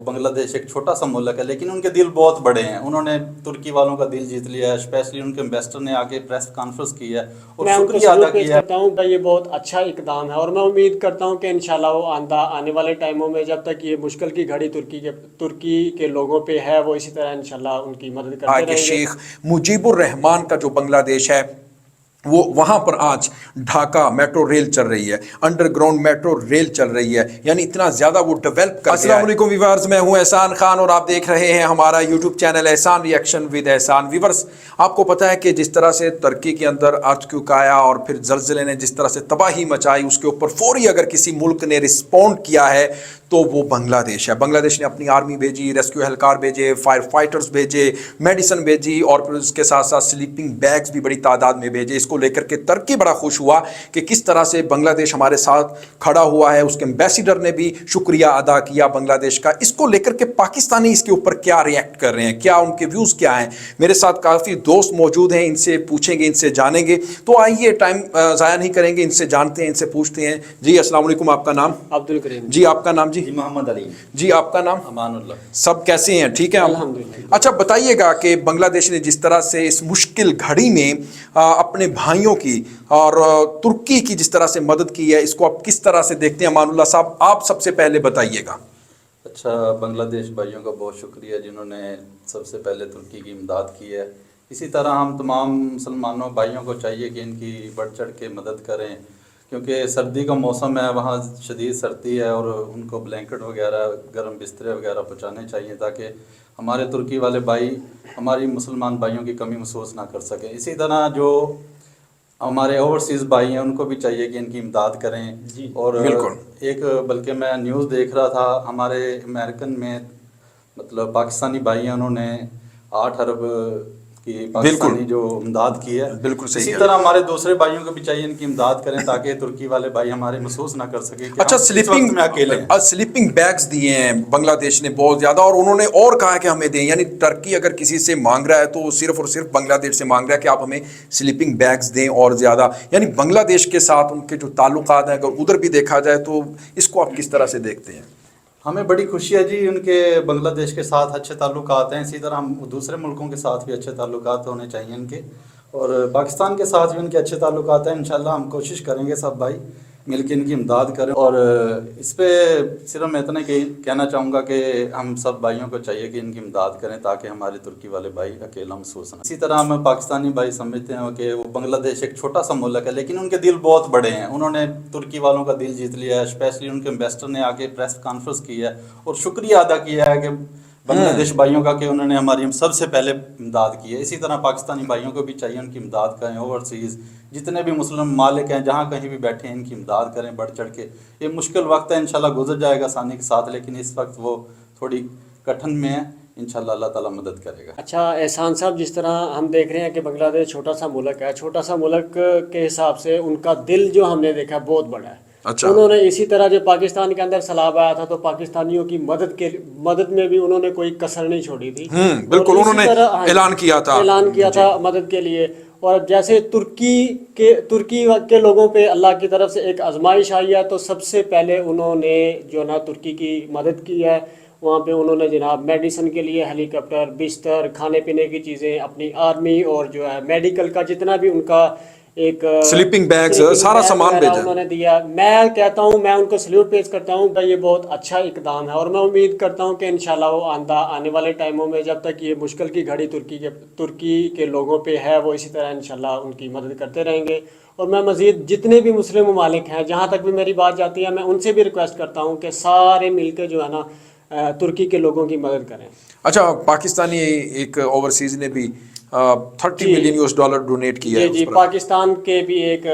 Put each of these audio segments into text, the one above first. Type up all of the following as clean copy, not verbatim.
بنگلہ دیش ایک چھوٹا سا ملک ہے لیکن ان کے دل بہت بڑے ہیں. انہوں نے ترکی والوں کا دل جیت لیا ہے. اسپیشلی ان کے امبیسڈر نے آگے پریس کانفرنس کی ہے اور میں ان کو شکریہ ادا سلوٹ پیش کیا ہے. کرتا ہوں کہ یہ بہت اچھا اقدام ہے اور میں امید کرتا ہوں کہ انشاءاللہ وہ آنے والے ٹائموں میں جب تک یہ مشکل کی گھڑی ترکی کے لوگوں پہ ہے وہ اسی طرح انشاءاللہ ان کی مدد کرتے کہ رہیں گے. شیخ مجیب الرحمان کا جو بنگلہ دیش ہے وہ وہاں پر آج ڈھاکہ میٹرو ریل چل رہی ہے, انڈر گراؤنڈ میٹرو ریل چل رہی ہے, یعنی اتنا زیادہ وہ ڈیولپ کر. السلام علیکم ویورز, میں ہوں احسان خان اور آپ دیکھ رہے ہیں ہمارا YouTube channel Ehsan reaction with Ehsan. Viewers, آپ کو پتہ ہے کہ جس طرح سے ترکی کے اندر ارتھکویک آیا اور پھر زلزلے نے جس طرح سے تباہی مچائی, اس کے اوپر فوری اگر کسی ملک نے رسپونڈ کیا ہے تو وہ بنگلہ دیش ہے. بنگلہ دیش نے اپنی آرمی بھیجی, ریسکیو اہلکار بھیجے, فائر فائٹرز بھیجے, میڈیسن بھیجی اور پھر اس کے ساتھ ساتھ سلیپنگ بیگز بھی بڑی تعداد میں بھیجے. اس کو لے کر کے ترکی بڑا خوش ہوا کہ کس طرح سے بنگلہ دیش ہمارے ساتھ کھڑا ہوا ہے. اس کے ایمبیسیڈر نے بھی شکریہ ادا کیا بنگلہ دیش کا. اس کو لے کر کے پاکستانی اس کے اوپر کیا ریئیکٹ کر رہے ہیں, کیا ان کے ویوز کیا ہیں. میرے ساتھ کافی دوست موجود ہیں, ان سے پوچھیں گے, ان سے جانیں گے. تو آئیے ٹائم ضائع نہیں کریں گے, ان سے جانتے ہیں, ان سے پوچھتے ہیں. جی السلام علیکم, آپ کا نام؟ عبد الکریم. جی آپ کا نام؟ جی محمد علی. جی آپ کا نام؟ امان اللہ. سب کیسے ہیں, ٹھیک ہے؟ الحمدللہ. اچھا بتائیے گا کہ بنگلہ دیش نے جس طرح سے اس مشکل گھڑی میں اپنے بھائیوں کی اور ترکی کی جس طرح سے مدد کی ہے, اس کو آپ کس طرح سے دیکھتے ہیں؟ امان اللہ صاحب آپ سب سے پہلے بتائیے گا. اچھا, بنگلہ دیش بھائیوں کا بہت شکریہ جنہوں نے سب سے پہلے ترکی کی امداد کی ہے. اسی طرح ہم تمام مسلمانوں بھائیوں کو چاہیے کہ ان کی بڑھ چڑھ کے مدد کریں, کیونکہ سردی کا موسم ہے, وہاں شدید سردی ہے اور ان کو بلینکٹ وغیرہ, گرم بسترے وغیرہ پہنچانے چاہیے تاکہ ہمارے ترکی والے بھائی ہماری مسلمان بھائیوں کی کمی محسوس نہ کر سکیں. اسی طرح جو ہمارے اوورسیز بھائی ہیں ان کو بھی چاہیے کہ ان کی امداد کریں. اور بالکل. ایک بلکہ میں نیوز دیکھ رہا تھا, ہمارے امریکن میں مطلب پاکستانی بھائی ہیں, انہوں نے 8 ارب کی پاکستانی جو امداد کی ہے. بالکل صحیح. اسی طرح ہمارے دوسرے بھائیوں کو بھی چاہیے ان کی امداد کریں تاکہ ترکی والے بھائی ہمارے محسوس نہ کر سکیں کہ اچھا ہم اس وقت میں اکیلے ہیں. سلیپنگ بیگز دیے ہیں بنگلہ دیش نے بہت زیادہ, اور انہوں نے اور کہا کہ ہمیں دیں, یعنی ترکی اگر کسی سے مانگ رہا ہے تو صرف اور صرف بنگلہ دیش سے مانگ رہا ہے کہ آپ ہمیں سلیپنگ بیگز دیں اور زیادہ. یعنی بنگلہ دیش کے ساتھ ان کے جو تعلقات ہیں اگر ادھر بھی دیکھا جائے تو اس کو آپ کس طرح سے دیکھتے ہیں؟ ہمیں بڑی خوشی ہے جی ان کے بنگلہ دیش کے ساتھ اچھے تعلقات ہیں. اسی طرح ہم دوسرے ملکوں کے ساتھ بھی اچھے تعلقات ہونے چاہیے ان کے, اور پاکستان کے ساتھ بھی ان کے اچھے تعلقات ہیں. انشاءاللہ ہم کوشش کریں گے سب بھائی مل کے ان کی امداد کریں. اور اس پہ صرف میں اتنا کہنا چاہوں گا کہ ہم سب بھائیوں کو چاہیے کہ ان کی امداد کریں تاکہ ہمارے ترکی والے بھائی اکیلا محسوس نہ. اسی طرح ہم پاکستانی بھائی سمجھتے ہیں کہ وہ بنگلہ دیش ایک چھوٹا سا ملک ہے لیکن ان کے دل بہت بڑے ہیں. انہوں نے ترکی والوں کا دل جیت لیا ہے. اسپیشلی ان کے امبیسڈر نے آگے پریس کانفرنس کی ہے اور شکریہ ادا کیا ہے کہ بنگلہ دیش بھائیوں کا کہ انہوں نے ہماری سب سے پہلے امداد کی ہے. اسی طرح پاکستانی بھائیوں کو بھی چاہیے ان کی امداد کریں. اوورسیز جتنے بھی مسلم ممالک ہیں جہاں کہیں بھی بیٹھے ہیں ان کی امداد کریں بڑھ چڑھ کے. یہ مشکل وقت ہے, انشاءاللہ گزر جائے گا آسانی کے ساتھ, لیکن اس وقت وہ تھوڑی کٹھن میں ہے. انشاءاللہ اللہ تعالیٰ مدد کرے گا. اچھا احسان صاحب, جس طرح ہم دیکھ رہے ہیں کہ بنگلہ دیش چھوٹا سا ملک ہے, چھوٹا سا ملک کے حساب سے ان کا دل جو ہم نے دیکھا بہت بڑا ہے. اچھا. انہوں نے اسی طرح جو پاکستان کے اندر سیلاب آیا تھا تو پاکستانیوں کی مدد میں بھی انہوں نے کوئی کسر نہیں چھوڑی تھی. بالکل, انہوں نے اعلان کیا تھا مدد کے لیے. اور جیسے ترکی کے لوگوں پہ اللہ کی طرف سے ایک آزمائش آئی ہے تو سب سے پہلے انہوں نے جو نا ترکی کی مدد کی ہے. وہاں پہ انہوں نے جناب میڈیسن کے لیے ہیلی کاپٹر, بستر, کھانے پینے کی چیزیں, اپنی آرمی اور جو ہے میڈیکل کا جتنا بھی ان کا ایک سلیپنگ بیگز سارا سامان بھیجا انہوں نے دیا. میں کہتا ہوں, میں ان کو سلیوٹ پیش کرتا ہوں کہ یہ بہت اچھا اقدام ہے اور میں امید کرتا ہوں کہ انشاءاللہ وہ آنے والے ٹائموں میں جب تک یہ مشکل کی گھڑی ترکی کے لوگوں پہ ہے وہ اسی طرح انشاءاللہ ان کی مدد کرتے رہیں گے. اور میں مزید جتنے بھی مسلم ممالک ہیں جہاں تک بھی میری بات جاتی ہے میں ان سے بھی ریکویسٹ کرتا ہوں کہ سارے مل کے جو ہے نا ترکی کے لوگوں کی مدد کریں. اچھا, پاکستانی ایک اوورسیز نے بھی 30 ملین US ڈالر ڈونیٹ کیا ہے. جی پاکستان کے بھی ایک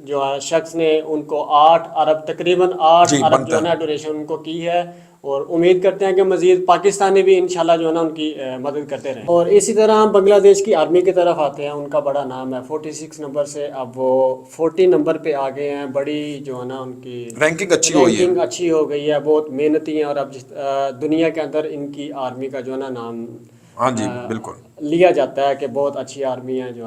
جو شخص نے ان کو 8 ارب تقریباً 8 ارب جو ہے نا ڈونیشن ان کو کی ہے, اور امید کرتے ہیں کہ مزید پاکستانی بھی انشاءاللہ جو ہے نا ان کی مدد کرتے رہیں. اور اسی طرح ہم بنگلہ دیش کی آرمی کی طرف آتے ہیں. ان کا بڑا نام ہے 46 نمبر سے, اب وہ 40 نمبر پہ آ گئے ہیں. بڑی جو ہے نا ان کی رینکنگ اچھی ہو گئی ہے, بہت محنتی ہیں. اور اب دنیا کے اندر ان کی آرمی کا جو ہے نا نام بالکل لیا جاتا ہے کہ بہت اچھی آرمی ہے جو.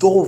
2